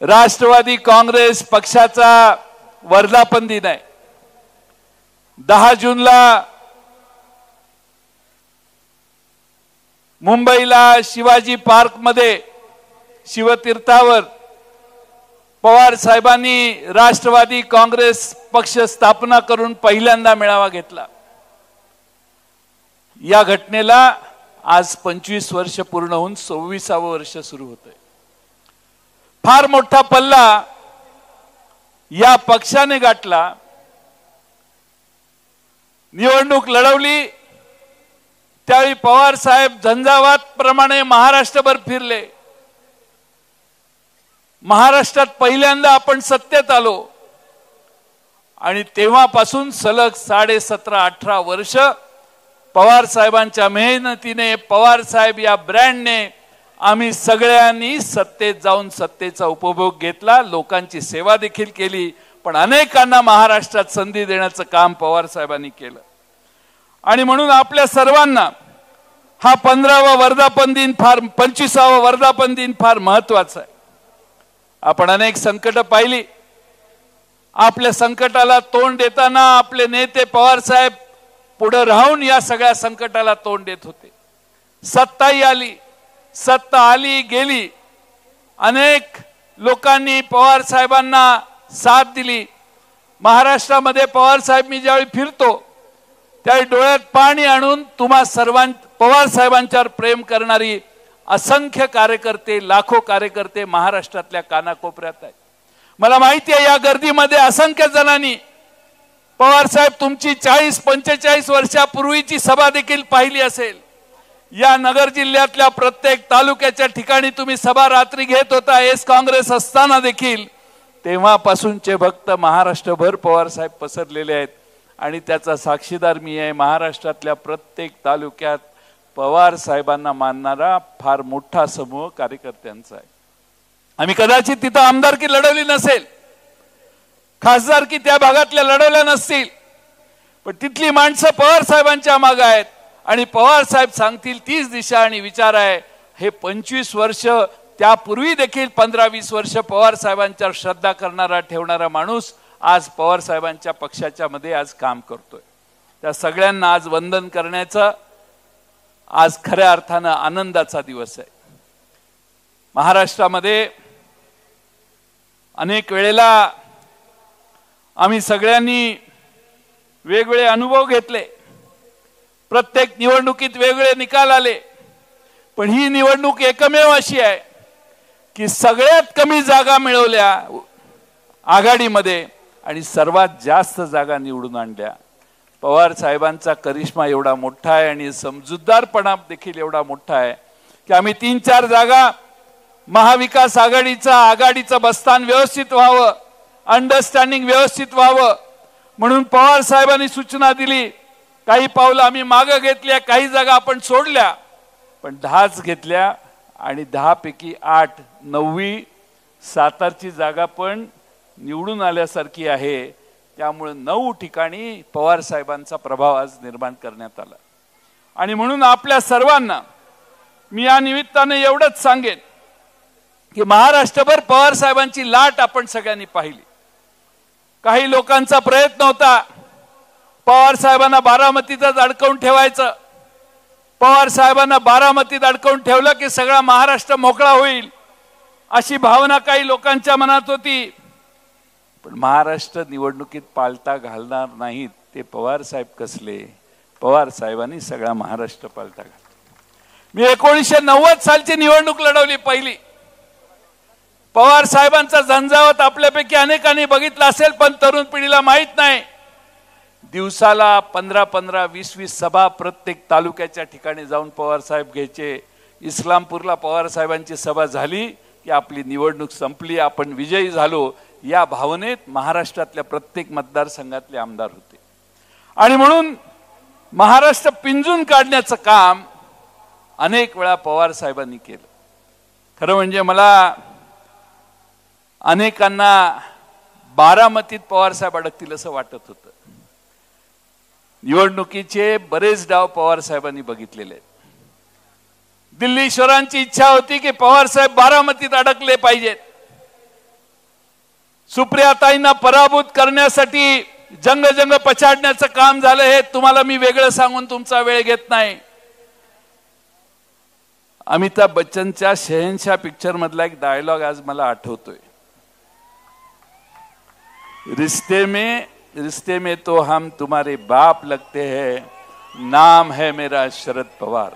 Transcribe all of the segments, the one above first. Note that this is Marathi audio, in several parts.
राष्ट्रवादी काँग्रेस पक्षाचा वर्धापन दिन आहे। 10 जूनला मुंबईला शिवाजी पार्क मध्ये शिवतीर्थावर पवार साहेबांनी राष्ट्रवादी काँग्रेस पक्ष स्थापना करून पहिल्यांदा मेळावा घेतला। या घटनेला आज 25 वर्ष पूर्ण होऊन 26वे वर्ष सुरू होतंय। फार मोठा पल्ला या पक्षाने गाठला। निवडणूक लढवली त्यावेळी पवार साहेब झंझावात प्रमाणे महाराष्ट्रभर फिरले। महाराष्ट्रात पहिल्यांदा आपण सत्तेत आलो आणि तेव्हापासून सलग 17.5-18 वर्ष पवार साहेबांच्या मेहनतीने, पवार साहेब या ब्रँडने आम्ही सगळ्यांनी सत्तेत जाऊन सत्तेचा उपभोग घेतला, लोकांची सेवा देखील केली। पण अनेकांना महाराष्ट्रात संधी देण्याचं काम पवार साहेबांनी केलं आणि म्हणून आपल्या सर्वांना हा 15वा वर्धापन दिन फार 25वा वर्धापन दिन फार महत्त्वाचा आहे। आपण अनेक संकट पाहिली। आपल्या संकटाला तोंड देताना आपले नेते पवार साहेब पुढे राहून या सगळ्या संकटाला तोंड देत होते। सत्ताही आली, सत्ता आली गेली। अनेक लोकांनी पवार साहेबांना साथ दिली। महाराष्ट्रामध्ये पवार साहेब मी ज्यावेळी फिरतो त्यावेळी डोळ्यात पाणी आणून तुम्हा पवार साहेबांच्यावर प्रेम करणारी असंख्य कार्यकर्ते, लाखो कार्यकर्ते महाराष्ट्रातल्या कानाकोपऱ्यात आहेत। मला माहिती आहे या गर्दीमध्ये असंख्य जणांनी पवार साहेब तुमची 40-45 वर्षापूर्वीची सभा देखील पाहिली असेल। या नगर जिल्ह्यातल्या प्रत्येक तालुक्याच्या ठिकाणी तुम्ही सभा रात्री घेत होता एस काँग्रेस असताना देखील। तेव्हापासूनचे भक्त महाराष्ट्रभर पवार साहेब पसरलेले आहेत आणि त्याचा साक्षीदार मी आहे। महाराष्ट्रातल्या प्रत्येक तालुक्यात पवार साहेबांना मानणारा फार मोठा समूह कार्यकर्त्यांचा आहे। आम्ही कदाचित तिथं आमदारकी लढवली नसेल, खासदारकी त्या भागातल्या लढवल्या नसतील, पण तिथली माणसं पवार साहेबांच्या मागे आहेत आणि पवार साहेब सांगतील तीच दिशा आणि विचार आहे। हे 25 वर्ष त्यापूर्वी देखील 15-20 वर्ष पवार साहेबांच्यावर श्रद्धा करणारा ठेवणारा माणूस आज पवार साहेबांच्या पक्षाच्या मध्ये आज काम करतोय। त्या सगळ्यांना आज वंदन करण्याचा आज खऱ्या अर्थाने आनंदाचा दिवस आहे। महाराष्ट्रामध्ये अनेक वेळेला आम्ही सगळ्यांनी वेगवेगळे अनुभव घेतले। प्रत्येक निवडणुकीत वेगळे निकाल आले, पण ही निवडणूक एकमेव अशी आहे की सगळ्यात कमी जागा मिळवल्या आघाडीमध्ये आणि सर्वात जास्त जागा निवडून आणल्या। पवार साहेबांचा करिश्मा एवढा मोठा आहे आणि समजूतदारपणा देखील एवढा मोठा आहे की आम्ही 3-4 जागा महाविकास आघाडीचं बस्तान व्यवस्थित व्हावं, अंडरस्टँडिंग व्यवस्थित व्हावं म्हणून पवार साहेबांनी सूचना दिली। काही पावलं आम्ही मागे घेतल्या, काही जागा आपण सोडल्या, पण 10च घेतल्या आणि 10 पैकी 8 9वी सातारची जागा पण निवडून आल्यासारखी आहे। त्यामुळे 9 ठिकाणी पवार साहेबांचा प्रभाव आज निर्माण करण्यात आला आणि म्हणून आपल्या सर्वांना मी या निमित्ताने एवढंच सांगेन की महाराष्ट्रभर पवार साहेबांची लाट आपण सगळ्यांनी पाहिली। काही लोकांचा प्रयत्न होता पवार साहेबांना बारामतीतच अडकवून ठेवायचं। पवार साहेबांना बारामतीत अडकवून ठेवलं की सगळा महाराष्ट्र मोकळा होईल अशी भावना काही लोकांच्या मनात होती। पण महाराष्ट्र निवडणुकीत पालथा घालणार नाहीत ते पवार साहेब कसले? पवार साहेबांनी सगळा महाराष्ट्र पालथा घातला। मी 1990 सालची निवडणूक लढवली पहिली। पवार साहेबांचा झंझावात आपल्यापैकी अनेकांनी बघितला असेल, पण तरुण पिढीला माहित नाही। दिवसाला 15-15, 20-20 सभा प्रत्येक तालुक्याच्या ठिकाणी जाऊन पवार साहेब घ्यायचे। इस्लामपूरला पवार साहेबांची सभा झाली की आपली निवडणूक संपली, आपण विजयी झालो या भावनेत महाराष्ट्रातल्या प्रत्येक मतदारसंघातले आमदार होते आणि म्हणून महाराष्ट्र पिंजून काढण्याचं काम अनेक वेळा पवार साहेबांनी केलं। खरं म्हणजे मला अनेकांना बारामतीत पवार साहेब अडकतील असं वाटत होतं। निवडणुकीचे बरेच डाव पवार साहेबांनी बघितलेले आहेत। दिल्लीश्वरांची इच्छा होती की पवार साहेब बारामतीत अडकले पाहिजेत. सुप्रियाताईंना पराभूत करण्यासाठी जंग जंग पछाडण्याचं काम झालं. हे तुम्हाला मी वेगळं सांगून तुमचा वेळ घेत नाही. अमिताभ बच्चनच्या शहनशाह पिक्चर मधला एक डायलॉग आज मला आठवतोय. रिश्ते में तो हम तुम्हारे बाप लगते हैं, नाम है मेरा शरद पवार.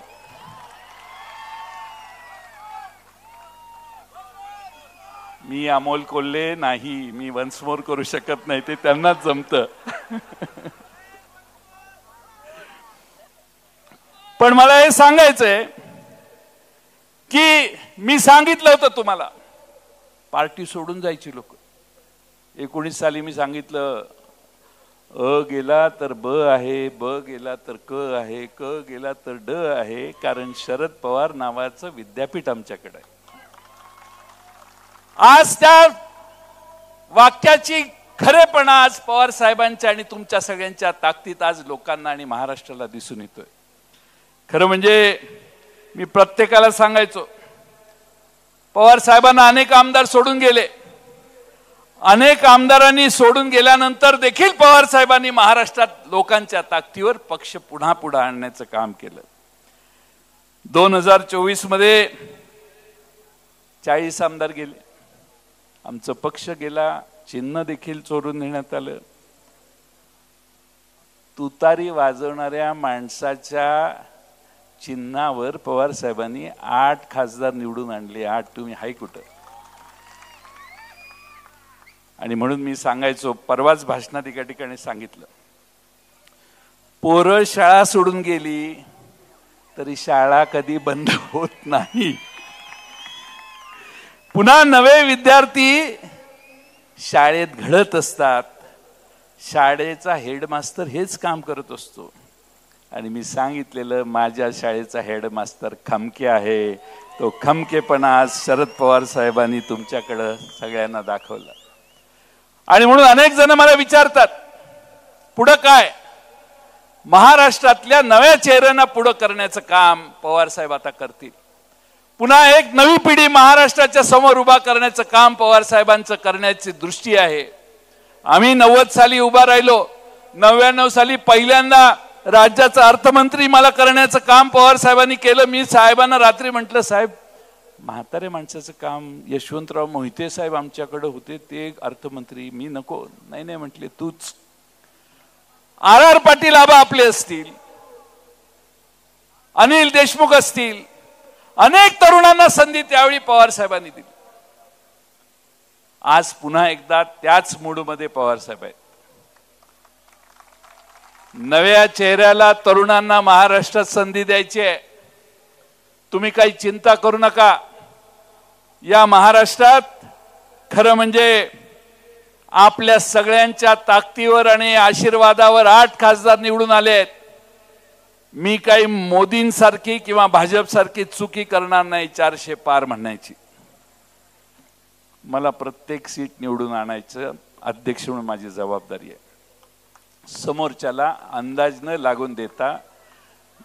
मी अमोल कोल्हे नाही, मी वन्स मोर करू शकत नाही, ते त्यांनाच जमतं. पण मला हे सांगायचंय की मी सांगितलं होतं तुम्हाला पार्टी सोडून जायची लोक. 19 साली मी सांगितलं अ गेला तर ब आहे, ब गेला तर क आहे, क गेला तर ड आहे, कारण शरद पवार नावाचं विद्यापीठ आमच्याकडे आहे. आज त्या वाक्याची खरेपणा आज पवार साहेबांच्या आणि तुमच्या सगळ्यांच्या ताकदीत आज लोकांना आणि महाराष्ट्राला दिसून येतोय. खरं म्हणजे मी प्रत्येकाला सांगायचो, पवार साहेबांना अनेक आमदार सोडून गेले. अनेक आमदारांनी सोडून गेल्यानंतर देखील पवार साहेबांनी महाराष्ट्रात लोकांच्या ताकदीवर पक्ष पुन्हा पुढे आणण्याचं काम केलं. 2024 मध्ये 40 आमदार गेले. आमचा पक्ष गेला, चिन्ह देखील चोरून नेण्यात आलं. तुतारी वाजवणाऱ्या माणसाच्या चिन्हावर पवार साहेबांनी 8 खासदार निवडून आणले. 8 तुम्ही हाय कुठं? आणि म्हणून मी सांगायचो, परवाच भाषणात एका ठिकाणी सांगितलं, पोरं शाळा सोडून गेली तरी शाळा कधी बंद होत नाही. पुन्हा नवे विद्यार्थी शाळेत घडत असतात. शाळेचा हेडमास्तर हेच काम करत असतो. आणि मी सांगितलेलं, माझ्या शाळेचा हेडमास्टर खमके आहे. तो खमकेपणा आज शरद पवार साहेबांनी तुमच्याकडे सगळ्यांना दाखवला. आणि म्हणून अनेक जण मला विचारतात पुढं काय. महाराष्ट्रातल्या नव्या चेहऱ्यांना पुढं करण्याचं काम पवार साहेब आता करतील. पुन्हा एक नवी पिढी महाराष्ट्राच्या समोर उभा करण्याचं काम पवार साहेबांचं करण्याची दृष्टी आहे. आम्ही 90 साली उभा राहिलो. 99 साली पहिल्यांदा राज्याचा अर्थमंत्री मला करण्याचं काम पवार साहेबांनी केलं. मी साहेबांना रात्री म्हटलं, साहेब म्हातारे माणसाचं काम, यशवंतराव मोहिते साहेब आमच्याकडे होते, ते अर्थमंत्री, मी नको. नाही नाही म्हटले, तूच. RR पाटील आबा आपले असतील, अनिल देशमुख असतील, अनेक तरुणांना संधी त्यावेळी पवार साहेबांनी दिली. आज पुन्हा एकदा त्याच मूडमध्ये पवार साहेब आहेत. नव्या चेहऱ्याला, तरुणांना महाराष्ट्रात संधी द्यायची आहे. तुम्ही काही चिंता करू नका. या महाराष्ट्रात खरं म्हणजे आपल्या सगळ्यांच्या ताकदीवर आणि आशीर्वादावर 8 खासदार निवडून आले आहेत. मी काही मोदींसारखी किंवा भाजपसारखी चुकी करणार नाही 400 पार म्हणण्याची. मला प्रत्येक सीट निवडून आणायचं अध्यक्ष म्हणून माझी जबाबदारी आहे. समोरच्याला अंदाज न लागून देता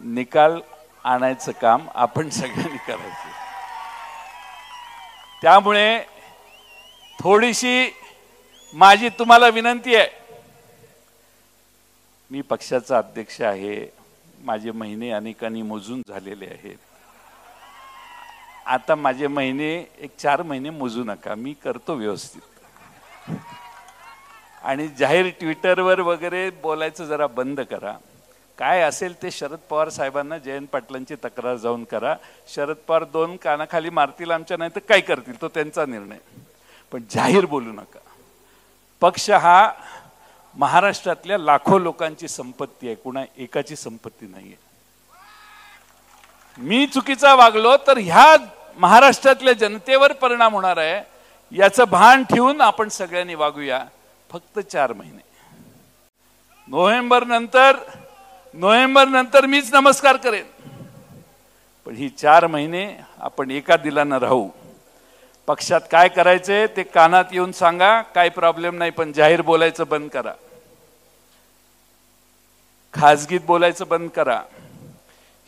निकाल आणायचं काम आपण सगळ्यांनी करायचं. त्यामुळे थोडीशी माझी तुम्हाला विनंती आहे. मी पक्षाचा अध्यक्ष आहे. माझे महिने अनेकांनी मोजून झालेले आहेत. आता माझे महिने 4 महिने मोजू नका. मी करतो व्यवस्थित. आणि जाहीर ट्विटरवर वगैरे बोलायचं जरा बंद करा. काय असेल ते शरद पवार साहेबांना, जयंत पाटलांची तक्रार जाऊन करा. शरद पवार 2 कानाखाली मारतील आमच्या, नाही तर काय करतील तो त्यांचा निर्णय. पण जाहीर बोलू नका. पक्ष हा महाराष्ट्रातल्या लाखो लोकांची संपत्ती आहे, कुणा एकाची संपत्ती नाहीये. मी चुकीचा वागलो तर ह्या महाराष्ट्रातल्या जनतेवर परिणाम होणार आहे. याचं भान ठेवून आपण सगळ्यांनी वागूया. फक्त 4 महिने. नोव्हेंबर नंतर मीच नमस्कार करेन. पण ही 4 महिने आपण एका दिलानं राहू. पक्षात काय करायचे ते कानात येऊन सांगा, काय प्रॉब्लेम नाही. पण जाहीर बोलायचं बंद करा. खाजगीत बोलायचं बंद करा.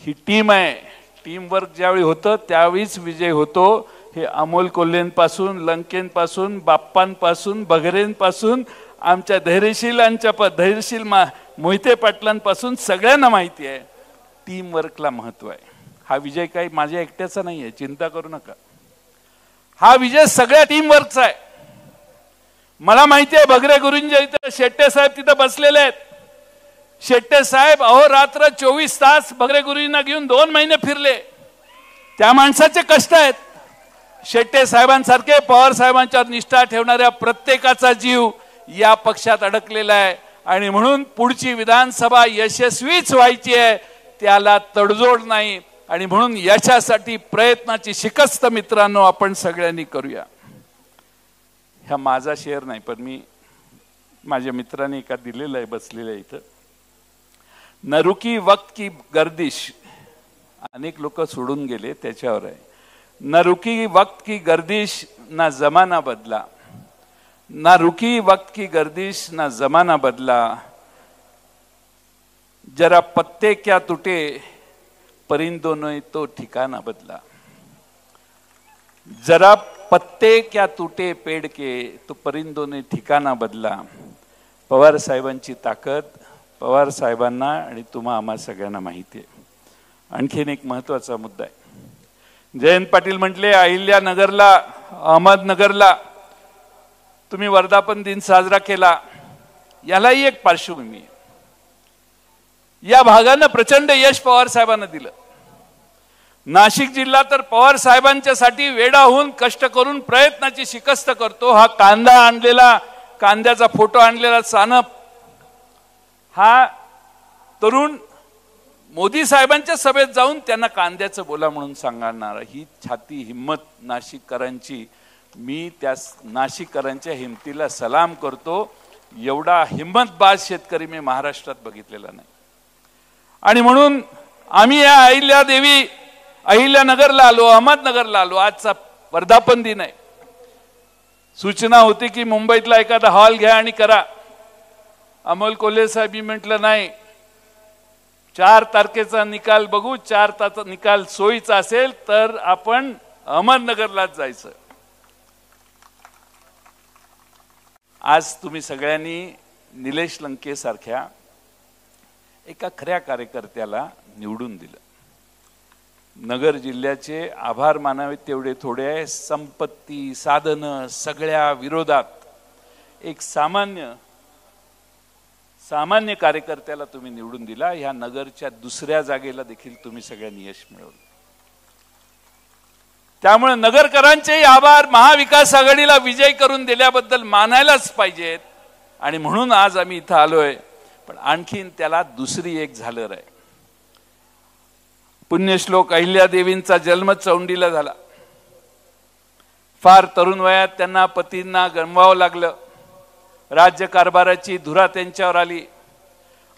ही टीम आहे. टीम वर्क ज्यावेळी होतं त्यावेळीच विजय होतो. हे अमोल कोल्हेंपासून, लंकेंपासून, बाप्पांपासून, बघरेंपासून, आमच्या धैर्यशील मोहिते पाटलांपासून सगळ्यांना माहिती आहे टीम वर्कला महत्व आहे. हा विजय काही माझ्या एकट्याचा नाही आहे, चिंता करू नका. हा विजय सगळ्या टीम वर्कचा आहे. मला माहिती आहे बगरे गुरुंच्या इथं शेट्टे साहेब तिथं बसलेले आहेत. शेट्टे साहेब अहोरात्र 24 तास बगरे गुरुजींना घेऊन 2 महिने फिरले. त्या माणसाचे कष्ट आहेत. शेट्टे साहेबांसारखे पवार साहेबांच्यावर निष्ठा ठेवणाऱ्या प्रत्येकाचा जीव या पक्षात अडकलेला आहे आणि म्हणून पुढची विधानसभा यशस्वीच व्हायची आहे, त्याला तडजोड नाही. आणि म्हणून याच्यासाठी प्रयत्नाची शिकस्त मित्रांनो आपण सगळ्यांनी करूया. हा माझा शेअर नाही, पण मी माझ्या मित्रांनी एका दिलेला आहे, बसलेला आहे इथं. न रुकी वक्त की गर्दिश, अनेक लोक सोडून गेले त्याच्यावर आहे. न रुकी वक्त की गर्दिश ना जमाना बदला, ना रुकी वक्त की गर्दिश ना जमाना बदला, जरा पत्ते क्या टूटे परिंदों ने तो ठिकाना बदला. जरा पत्ते क्या टूटे पेड़ के तो परिंदों ने ठिकाना बदला. पवार साहेबांची ताकद पवार साहेबांना आणि तुम्हा आम्हा सगळ्यांना माहिती आहे. आणखीन एक महत्त्वाचा मुद्दा आहे. जयंत पाटील म्हटले अहिल्यानगरला, अहमदनगरला तुम्ही वर्धापन दिन साजरा केला, यालाही एक पार्श्वभूमी आहे. या भागानं प्रचंड यश पवार साहेबांना दिलं. नाशिक जिल्हा तर पवार साहेबांच्यासाठी वेडा होऊन कष्ट करून प्रयत्नाची शिकस्त करतो. हा कांदा आणलेला, कांद्याचा फोटो आणलेला सानप, हा तरुण मोदी साहेबांच्या सभेत जाऊन त्यांना कांद्याचं बोला म्हणून सांगणार, ही छाती हिम्मत नाशिककरांची. मी त्या नाशिककरांच्या हिमतीला सलाम करतो. एवढा हिम्मतबाज शेतकरी मी महाराष्ट्रात बघितलेला नाही. आणि म्हणून आम्ही या अहिल्यानगरला आलो, अहमदनगरला आलो. आजचा वर्धापन दिन आहे. सूचना होती की मुंबईतला एखादा हॉल घ्या आणि करा. अमोल कोल्हे साहेब म्हटलं नाही, 4 तारखेचा निकाल बघू. 4 तारखेचा निकाल सोयीचा असेल तर आपण अहमदनगरलाच जायचं. आज तुम्ही सगळ्यांनी निलेश लंके सारख्या एका खऱ्या कार्यकर्त्याला निवडून दिलं. नगर जिल्ह्याचे आभार मानावे तेवढे थोडे आहे. संपत्ती, साधनं सगळ्या विरोधात एक सामान्य कार्यकर्त्याला तुम्ही निवडून दिला. ह्या नगरच्या दुसऱ्या जागेला देखील तुम्ही सगळ्यांनी यश मिळवलं. त्यामुळे नगरकरांचे आभार. महाविकास आघाडीला विजय करून दिल्याबद्दल मानायलाच पाहिजेत. आणि म्हणून आज आम्ही इथं आलोय. पण आणखीन त्याला दुसरी एक झालर आहे. पुण्यश्लोक अहिल्यादेवींचा जन्म चौंडीला झाला. फार तरुण वयात त्यांना पतींना गमवावं लागलं. राज्यकारभाराची धुरा त्यांच्यावर आली.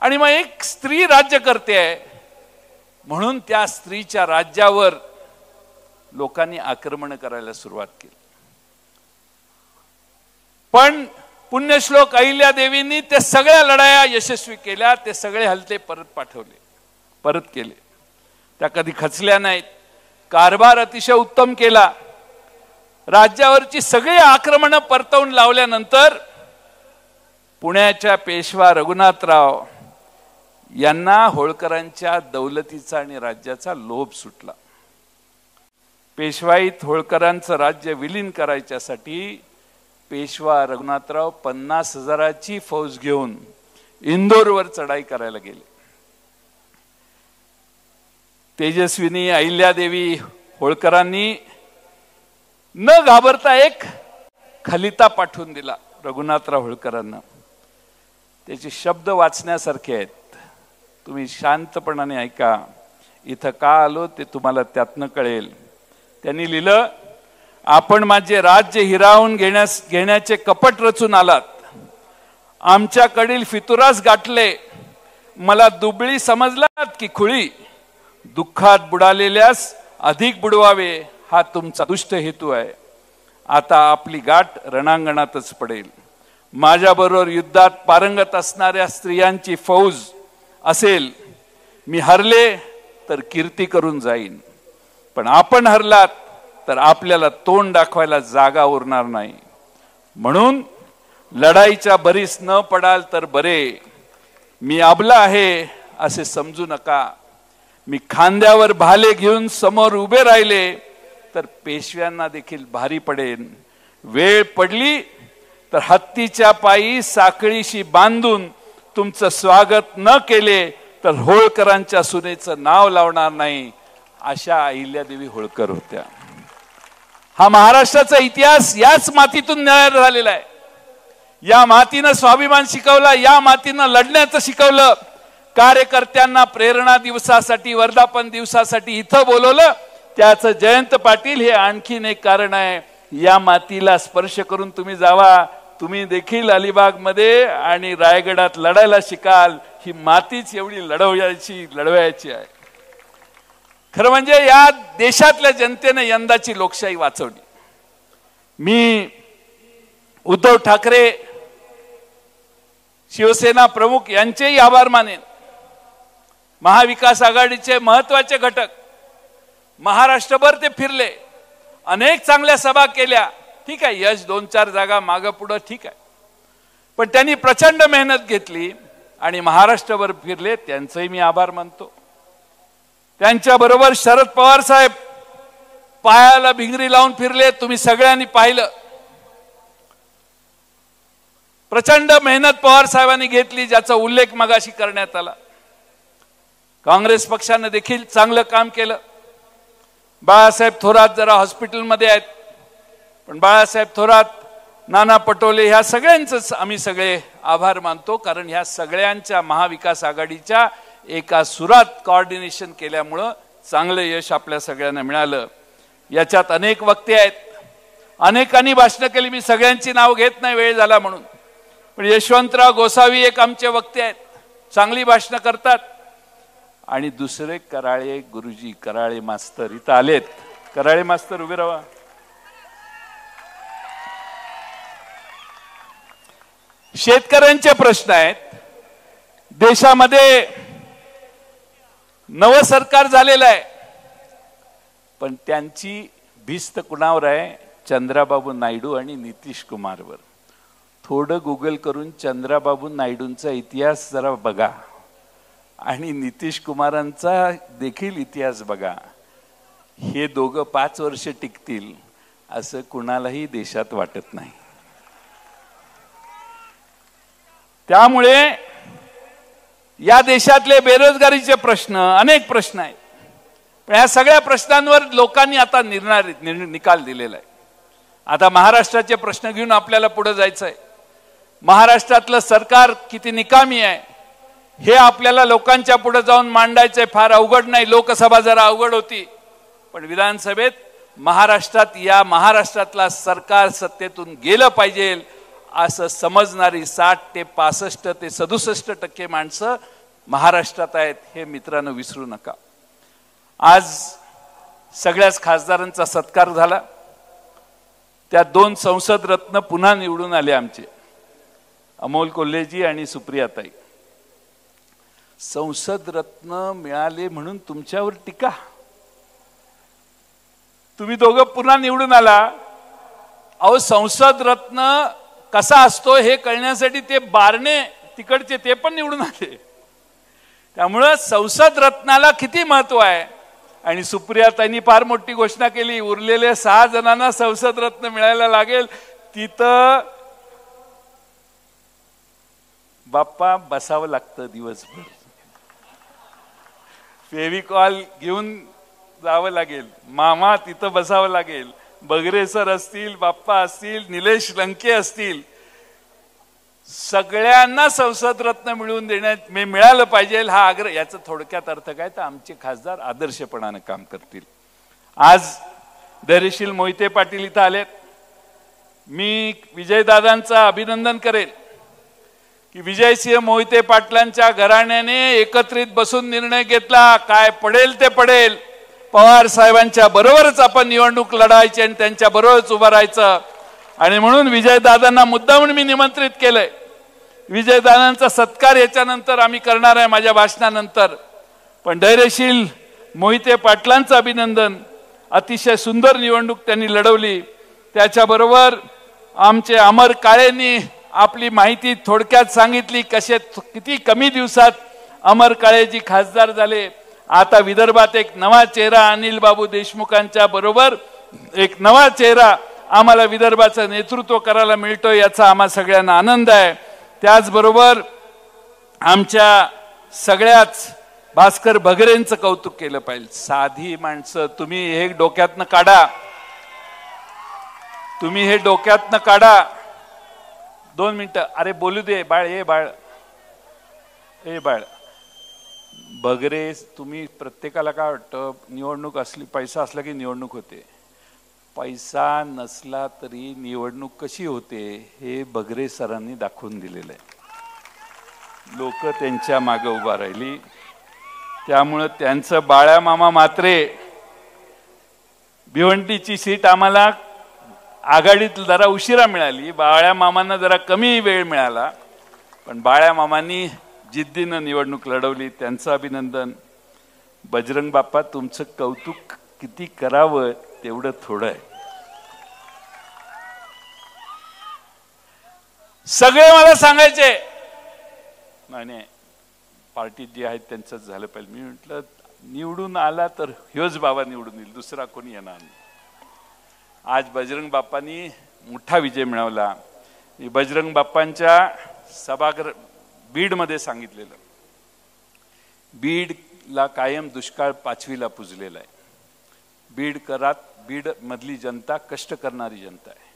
आणि मग एक स्त्री राज्य करते आहे म्हणून त्या स्त्रीच्या राज्यावर लोकांनी आक्रमण करायला सुरुवात केली. पण पुण्यश्लोक अहिल्यादेवींनी ते सगळ्या लढाया यशस्वी केल्या. ते सगळे हल्ले परत केले. त्या कधी खचल्या नाहीत. कारभार अतिशय उत्तम केला. राज्यावरची सगळी आक्रमणं परतवून लावल्यानंतर पुण्याच्या पेशवा रघुनाथराव यांना होळकरांच्या दौलतीचा आणि राज्याचा लोभ सुटला. पेशवाईत होळकरांचं राज्य विलीन करायच्यासाठी पेशवा रघुनाथराव 50,000ची फौज घेऊन इंदोरवर चढाई करायला गेले. तेजस्विनी अहिल्यादेवी होळकरांनी न घाबरता एक खलिता पाठवून दिला रघुनाथराव होळकरांना. त्याचे शब्द वाचण्यासारखे आहेत. तुम्ही शांतपणाने ऐका. इथं का आलो ते तुम्हाला त्यातनं कळेल. त्यांनी लिहिलं, आपण माझे राज्य हिरावून घेण्याचे कपट रचून आलात. आमच्याकडील फितुरास गाठले. मला दुबळी समजलात की खुळी. दुःखात बुडालेल्यास अधिक बुडवावे हा तुमचा दुष्ट हेतू आहे. आता आपली गाठ रणांगणातच पडेल. माझ्याबरोबर युद्धात पारंगत असणाऱ्या स्त्रियांची फौज असेल. मी हरले तर कीर्ती करून जाईन. पण आपण हरलात तर आपल्याला तोंड दाखवायला जागा उरणार नाही. म्हणून लढाईच्या भरीस न पडाल तर बरे. मी अबला आहे असे समजू नका. मी खांद्यावर भाले घेऊन समोर उभे राहिले तर पेशव्यांना देखील भारी पडेन. वेळ पडली तर हत्तीच्या पायी साखळीशी बांधून तुमचं स्वागत न केले तर होळकरांच्या सुनेचं नाव लावणार नाही. अशा अहिल्यादेवी होळकर होत्या. हा महाराष्ट्राचा इतिहास याच मातीतून तयार झालेला आहे. या मातीनं स्वाभिमान शिकवला, या मातीनं लढण्याचं शिकवलं. कार्यकर्त्यांना प्रेरणा दिवसासाठी, वर्धापन दिवसासाठी इथं बोलवलं. त्याचं जयंत पाटील हे आणखीन एक कारण आहे. या मातीला स्पर्श करून तुम्ही जावा. तुम्ही देखील अलिबाग मध्ये आणि रायगडात लढायला शिकाल. ही मातीच एवढी लढवायची आहे. खरं म्हणजे या देशातल्या जनतेने यंदाची लोकशाही वाचवली. मी उद्धव ठाकरे शिवसेना प्रमुख यांचेही आभार मानेन. महाविकास आघाडीचे महत्वाचे घटक महाराष्ट्रभर ते फिरले, अनेक चांगल्या सभा केल्या. ठीक आहे, यश 2-4 जागा मागं पुढं ठीक आहे, पण त्यांनी प्रचंड मेहनत घेतली आणि महाराष्ट्रभर फिरले. त्यांचेही मी आभार मानतो. त्यांच्याबरोबर शरद पवार साहेब पायाला भिंगरी लावून फिरले. तुम्ही सगळ्यांनी पाहिलं. प्रचंड मेहनत पवार साहेबांनी घेतली, ज्याचा उल्लेख मगाशी करण्यात आला. काँग्रेस पक्षाने देखील चांगलं काम केलं. बाळासाहेब थोरात जरा हॉस्पिटलमध्ये आहेत, पण बाळासाहेब थोरात, नाना पटोले ह्या सगळ्यांचंच आम्ही सगळे आभार मानतो. कारण ह्या सगळ्यांच्या महाविकास आघाडीच्या एका सुरात कोऑर्डिनेशन केल्यामुळं चांगलं यश आपल्या सगळ्यांना मिळालं. याच्यात अनेक वक्ते आहेत, अनेकांनी भाषणं केली. मी सगळ्यांची नाव घेत नाही वेळ झाला म्हणून, पण यशवंतराव गोसावी एक आमचे वक्ते आहेत, चांगली भाषणं करतात. आणि दुसरे कराळे गुरुजी, कराळे मास्तर इथं आलेत. कराळे मास्तर उभे राहा. शेतकऱ्यांचे प्रश्न आहेत. देशामध्ये नवं सरकार झालेलं आहे, पण त्यांची भिस्त कुणावर आहे? चंद्राबाबू नायडू आणि नितीश कुमारवर. थोडं गुगल करून चंद्राबाबू नायडूंचा इतिहास जरा बघा आणि नितीश कुमारांचा देखील इतिहास बघा. हे दोघं 5 वर्ष टिकतील असं कुणालाही देशात वाटत नाही. त्यामुळे या देशातले बेरोजगारीचे प्रश्न, अनेक प्रश्न आहेत, पण या सगळ्या प्रश्नांवर लोकांनी आता निकाल दिलेला आहे. आता महाराष्ट्राचे प्रश्न घेऊन आपल्याला पुढे जायचं आहे. महाराष्ट्रातलं सरकार किती निकामी आहे हे आपल्याला लोकांच्या पुढे जाऊन मांडायचंय. फार अवघड नाही. लोकसभा जरा अवघड होती, पण विधानसभेत या महाराष्ट्रातला सरकार सत्तेतून गेलं पाहिजे असं समजणारी 60 ते 65 ते 67% माणसं महाराष्ट्रात आहेत. हे मित्रांनो विसरू नका. आज सगळ्याच खासदारांचा सत्कार झाला. त्या 2 संसद रत्न पुन्हा निवडून आले आमचे, अमोल कोल्हेजी आणि सुप्रियाताई. संसद रत्न मिळाले म्हणून तुमच्यावर टीका. तुम्ही दोघं पुन्हा निवडून आला. अहो, संसद रत्न कसा असतो हे कळण्यासाठी ते बारणे तिकडचे ते पण निवडून आले. त्यामुळं संसद रत्नाला किती महत्व आहे. आणि सुप्रियाताईंनी फार मोठी घोषणा केली, उरलेले 6 जणांना संसद रत्न मिळायला लागेल. तिथं बाप्पा बसावं लागतं दिवसभर, फेविकॉल घेऊन जावं लागेल, मामा तिथं बसावं लागेल, बगरे सर असतील, बाप्पा असतील, निलेश लंके असतील, सगळ्यांना संसद रत्न मिळवून देण्यात मिळालं पाहिजे हा आग्रह. याचा थोडक्यात अर्थ काय तर आमचे खासदार आदर्शपणाने काम करतील. आज धैर्यशील मोहिते पाटील इथं आलेत. मी विजयदादांचं अभिनंदन करेल की विजयसिंह मोहिते पाटलांच्या घराण्याने एकत्रित बसून निर्णय घेतला. काय पडेल ते पडेल, पवार साहेबांच्या बरोबरच आपण निवडणूक लढायची आणि त्यांच्या बरोबरच उभं राहायचं. आणि म्हणून विजयदादांना मुद्दामून मी निमंत्रित केलंय. विजयदादांचा सत्कार याच्यानंतर आम्ही करणार आहे माझ्या भाषणानंतर. पण धैर्यशील मोहिते पाटलांचं अभिनंदन अतिशय सुंदर निवडणूक त्यांनी लढवली। त्याच्याबरोबर आमचे अमर काळेंनी आपली माहिती थोडक्यात सांगितली, कसे किती कमी दिवसात अमर काळेजी खासदार झाले। आता विदर्भात एक नवा चेहरा अनिल बाबू देशमुखांच्या बरोबर एक नवा चेहरा आम्हाला विदर्भाचं नेतृत्व करायला मिळतो, याचा आम्हा सगळ्यांना आनंद आहे। त्याचबरोबर आमच्या सगळ्याच भास्कर भगरेंचं कौतुक केलं पाहिजे। साधी माणसं तुम्ही हे डोक्यातनं काढा, तुम्ही हे डोक्यातनं काढा। 2 मिनिटं, अरे बोलू दे बाळ, ए बाळ, ए बाळ। भगरे, तुम्ही प्रत्येकाला काय वाटतं निवडणूक असली, पैसा असला की निवडणूक होते, पैसा नसला तरी निवडणूक कशी होते हे भगरे सरांनी दाखवून दिलेलं आहे। लोक त्यांच्या मागे उभा राहिली, त्यामुळे त्यांचं बाळ्या मामा मात्रे भिवंडीची सीट आम्हाला आघाडीत जरा उशिरा मिळाली, बाळ्या मामांना जरा कमी वेळ मिळाला, पण बाळ्या मामांनी जिद्दीनं निवडणूक लढवली, त्यांचं अभिनंदन। बजरंग बाप्पा, तुमचं कौतुक किती करावं तेवढं थोडं आहे। सगळे मला सांगायचे नाही पार्टीत जे आहेत त्यांचंच झालं पाहिजे। मी म्हटलं निवडून आला तर ह्योच बाबा निवडून येईल, दुसरा कोणी येणार नाही। आज बजरंग बाप्पांनी मोठा विजय मिळवला। बजरंग बाप्पांच्या सभागृह बीडमध्ये सांगितलेलं, बीडला कायम दुष्काळ 5वीला पुजलेला आहे। बीड मधली जनता कष्ट करणारी जनता आहे।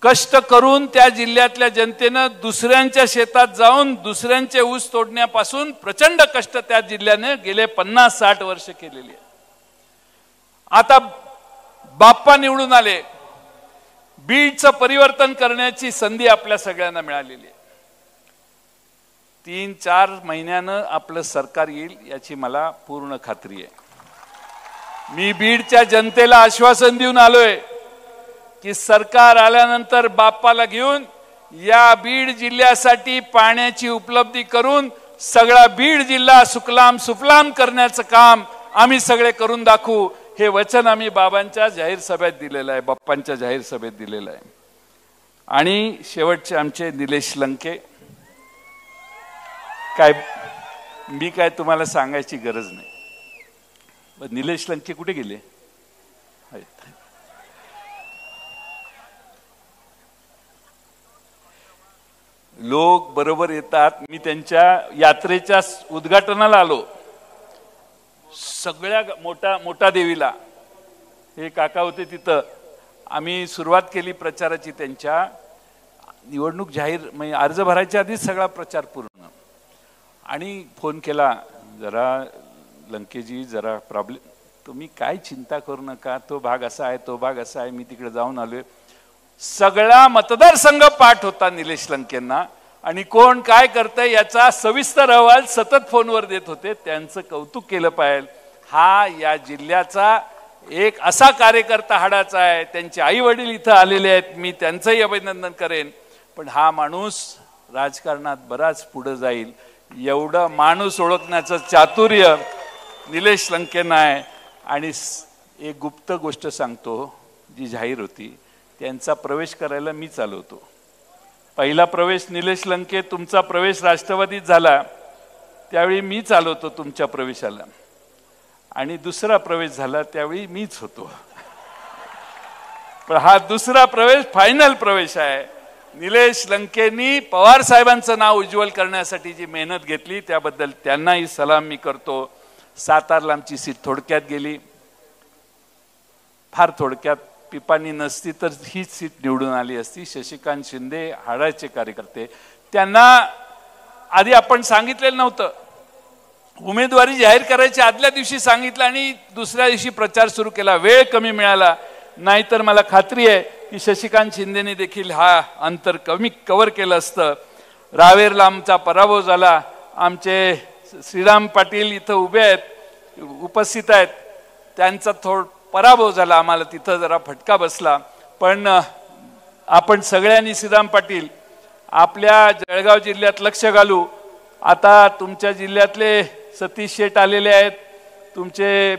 कष्ट करून त्या जिल्ह्यातल्या जनतेनं दुसऱ्यांच्या शेतात जाऊन दुसऱ्यांचे ऊस तोडण्यापासून प्रचंड कष्ट त्या जिल्ह्याने गेले 50-60 वर्ष केलेली आहे। आता बाप्पा निवडून आले, बीडचं परिवर्तन करण्याची संधी आपल्या सगळ्यांना मिळालेली आहे। 3-4 महिन्यानं आपलं सरकार येईल याची मला पूर्ण खात्री आहे। मी बीडच्या जनतेला आश्वासन देऊन आलोय की सरकार आल्यानंतर बाप्पाला घेऊन या बीड जिल्ह्यासाठी पाण्याची उपलब्धी करून सगळा बीड जिल्हा सुकलाम सुफलाम करण्याचं काम आम्ही सगळे करून दाखवू, हे वचन आम्ही बाबांच्या जाहीर सभेत दिलेलं आहे, बाप्पांच्या जाहीर सभेत दिलेलं आहे। आणि शेवटचे आमचे निलेश लंके, काय मी काय तुम्हाला सांगायची गरज नाही, निलेश लंके कुठे गेले? लोक बरोबर येतात। मी त्यांच्या यात्रेच्या उद्घाटनाला आलो, सगळ्या मोठा देवीला हे काका होते, तिथं आम्ही सुरुवात केली प्रचाराची। त्यांच्या निवडणूक जाहीर म्हणजे अर्ज भरायच्या आधीच सगळा प्रचार पूर्ण, आणि फोन केला, जरा लंकेजी जरा प्रॉब्लेम, तुम्ही काय चिंता करू नका, तो भाग असा आहे, तो भाग असा आहे, मी तिकडे जाऊन आलोय। सगळा मतदारसंघ पाठ होता निलेश लंकेंना, आणि कोण काय करतंय याचा सविस्तर अहवाल सतत फोनवर देत होते। त्यांचं कौतुक केलं पाहिजे। हा या जिल्ह्याचा एक असा कार्यकर्ता हाडाचा आहे, त्यांचे आई वडील इथं आलेले आहेत, मी त्यांचंही अभिनंदन करेन। पण हा माणूस राजकारणात बराच पुढे जाईल एवढं माणूस ओळखण्याचं चातुर्य निलेश लंकेंना आहे। आणि एक गुप्त गोष्ट सांगतो, जी जाहीर होती, त्यांचा प्रवेश करायला मी चालवतो। पहिला प्रवेश निलेश लंके, तुमचा प्रवेश राष्ट्रवादीत झाला त्यावेळी मी चालवतो तुमच्या प्रवेशाला, आणि दुसरा प्रवेश झाला त्यावेळी मीच होतो। पण हा दुसरा प्रवेश फायनल प्रवेश आहे। निलेश लंकेंनी पवार साहेबांचं नाव उज्ज्वल करण्यासाठी जी मेहनत घेतली त्याबद्दल त्यांनाही सलाम मी करतो। सातारला आमची सीट थोडक्यात गेली, फार थोडक्यात, पिपाणी नसती तर ही सीट निवडून आली असती। शशिकांत शिंदे हाडाचे कार्यकर्ते, त्यांना आधी आपण सांगितलेलं नव्हतं, उमेदवारी जाहीर करायची आदल्या दिवशी सांगितलं आणि दुसऱ्या दिवशी प्रचार सुरू केला, वेळ कमी मिळाला, नाहीतर मला खात्री आहे की शशिकांत शिंदेने देखील हा अंतर कमी कव्हर केलं असतं। रावेरला आमचा पराभव झाला, आमचे श्रीराम पाटील इथं उभे आहेत, उपस्थित आहेत, त्यांचा पराभव झाला, आम्हाला तिथं जरा फटका बसला। पण आपण सगळ्यांनी श्रीराम पाटील आपल्या जळगाव जिल्ह्यात लक्ष घालू। आता तुमच्या जिल्ह्यातले सतीश शेठ आलेले आहेत, तुमचे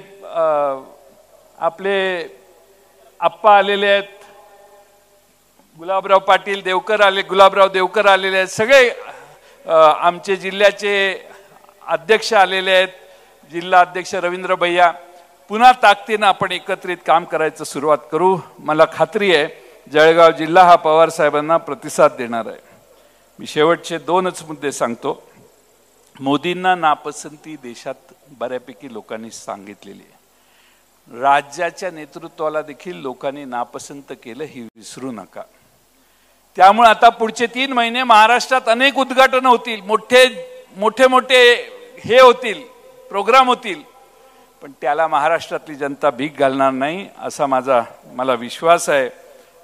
आपले आप्पा आलेले आहेत, गुलाबराव पाटील देवकर आले, गुलाबराव देवकर आलेले आहेत, सगळे आमचे जिल्ह्याचे अध्यक्ष आलेले आहेत, जिल्हा अध्यक्ष रवींद्र भैया. पुन्हा ताकदीनं आपण एकत्रित काम करायचं सुरुवात करू. मला खात्री आहे जळगाव जिल्हा हा पवार साहेबांना प्रतिसाद देणार आहे. मी शेवटचे दोनच मुद्दे सांगतो. मोदींना नापसंती देशात बऱ्यापैकी लोकांनी सांगितलेली आहे. राज्याच्या नेतृत्वाला देखील लोकांनी नापसंत केलं ही विसरू नका. त्यामुळे आता पुढचे 3 महिने महाराष्ट्रात अनेक उद्घाटन होतील, मोठे मोठे हे होतील, प्रोग्राम होतील, पण त्याला महाराष्ट्रातली जनता भीक घालणार नाही असा मला विश्वास आहे.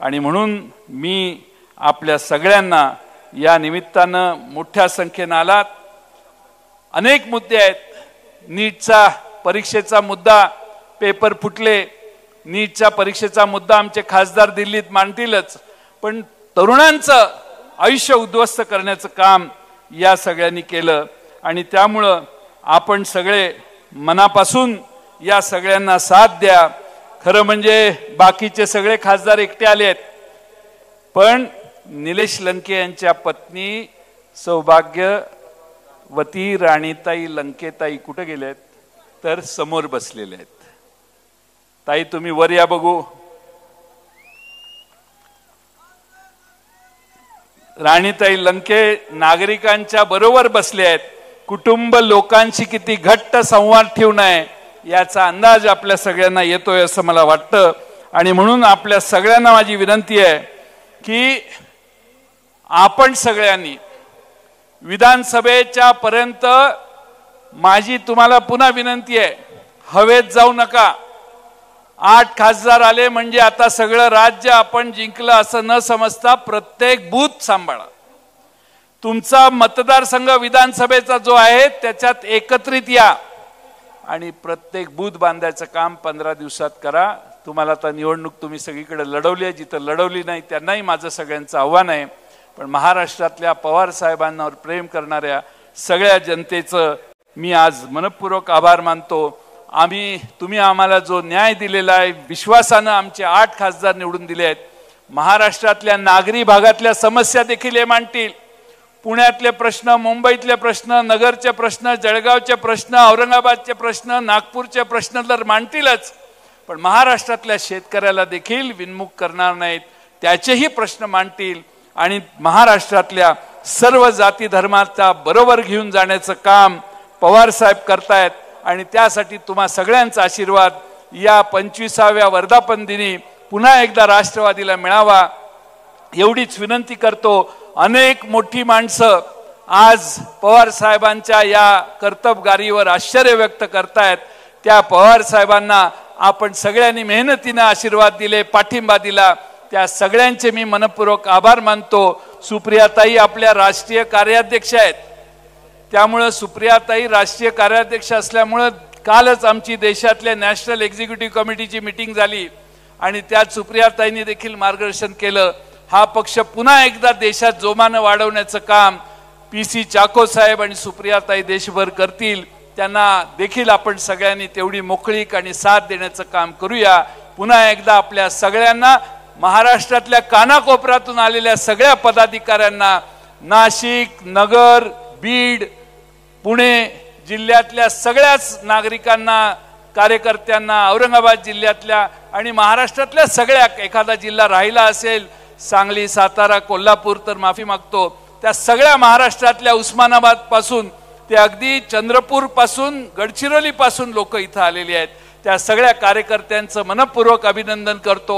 आणि म्हणून मी आपल्या सगळ्यांना या निमित्तानं मोठ्या संख्येनं आलात. अनेक मुद्दे आहेत. नीटचा परीक्षेचा मुद्दा, पेपर फुटले, नीटच्या परीक्षेचा मुद्दा आमचे खासदार दिल्लीत मांडतीलच, पण तरुणांचं आयुष्य उद्ध्वस्त करण्याचं काम या सगळ्यांनी केलं. आणि त्यामुळं आपण सगळे मनापासून या सगळ्यांना साथ द्या. खरं म्हणजे बाकीचे सगळे खासदार एकटे आले आहेत, पण निलेश लंके यांच्या पत्नी सौभाग्यवती राणीताई लंकेताई कुठे गेलेत? तर समोर बसलेले आहेत. ताई तुम्ही वर या बघू. राणीताई लंके नागरिकांच्या बरोबर बसले आहेत. कुटुंब लोकांशी किती घट्ट संवाद ठेवून आहे याचा अंदाज आपल्या सगळ्यांना येतोय असं मला वाटतं. आणि म्हणून आपल्या सगळ्यांना माझी विनंती आहे की आपण सगळ्यांनी विधानसभेच्या पर्यंत माझी तुम्हाला पुन्हा विनंती आहे, हवेत जाऊ नका. 8 खासदार आले म्हणजे आता सगळं राज्य आपण जिंकलं असं न समजता प्रत्येक बूथ सांभाळा. तुमचा मतदारसंघ विधानसभेचा जो आहे त्याच्यात एकत्रित या आणि प्रत्येक बूथ बांधायचं काम 15 दिवसात करा. तुम्हाला आता निवडणूक तुम्ही सगळीकडे लढवली आहे, जिथं लढवली नाही त्यांनाही माझं सगळ्यांचं आव्हान आहे. पण महाराष्ट्रातल्या पवार साहेबांवर प्रेम करणाऱ्या सगळ्या जनतेचं मी आज मनपूर्वक आभार मानतो. तुम्ही आम्हाला जो न्याय दिलेला आहे, विश्वासानं आमचे 8 खासदार निवडून दिले आहेत. महाराष्ट्रातल्या नागरी भागातल्या समस्या देखील हे मांडतील. पुण्यातले प्रश्न, मुंबईतले प्रश्न, नगरचे प्रश्न, जळगावचे प्रश्न, औरंगाबादचे प्रश्न, नागपूरचे प्रश्न तर मांडतीलच, पण महाराष्ट्रातल्या शेतकऱ्याला देखील विनमुख करणार नाहीत, त्याचेही प्रश्न मांडतील. आणि महाराष्ट्रातल्या सर्व जाती धर्माचा बरोबर घेऊन जाण्याचं काम पवार साहेब करतायत. आणि त्यासाठी तुम्हा सगळ्यांचा आशीर्वाद या 25व्या वर्धापन दिनी पुन्हा एकदा राष्ट्रवादीला मिळावा एवढीच विनंती करतो. अनेक मोठी माणसं आज पवार साहेबांच्या या कर्तबगारीवर आश्चर्य व्यक्त करतायत. त्या पवार साहेबांना आपण सगळ्यांनी मेहनतीने आशीर्वाद दिले, पाठिंबा दिला, त्या सगळ्यांचे मी मनपूर्वक आभार मानतो. सुप्रियाताई आपल्या राष्ट्रीय कार्याध्यक्ष आहेत, त्यामुळे सुप्रियाताई राष्ट्रीय कार्याध्यक्ष असल्यामुळे कालच आमची देशातल्या नॅशनल एक्झिक्युटिव्ह कमिटीची मीटिंग झाली आणि त्यात सुप्रियाताईंनी देखील मार्गदर्शन केलं. हा पक्ष पुन्हा एकदा देशात जोमानं वाढवण्याचं काम PC चाको साहेब आणि सुप्रियाताई देशभर करतील. त्यांना देखील आपण सगळ्यांनी तेवढी मोकळीक आणि साथ देण्याचं काम करूया. पुन्हा एकदा आपल्या सगळ्यांना, महाराष्ट्रातल्या कानाकोपऱ्यातून आलेल्या सगळ्या पदाधिकाऱ्यांना, नाशिक, नगर, बीड, पुणे जिल्ह्यातल्या सगळ्याच नागरिकांना, कार्यकर्त्यांना, औरंगाबाद जिल्ह्यातल्या आणि महाराष्ट्रातल्या सगळ्या, एखादा जिल्हा राहिला असेल सांगली, सातारा, कोल्हापूर तर माफी मागतो, त्या सगळ्या महाराष्ट्रातल्या उस्मानाबाद पासून ते अगदी चंद्रपूर पासून गडचिरोली पासून लोक इथं आलेली आहेत. त्या सगळ्या कार्यकर्त्यांचं मनपूर्वक अभिनंदन करतो.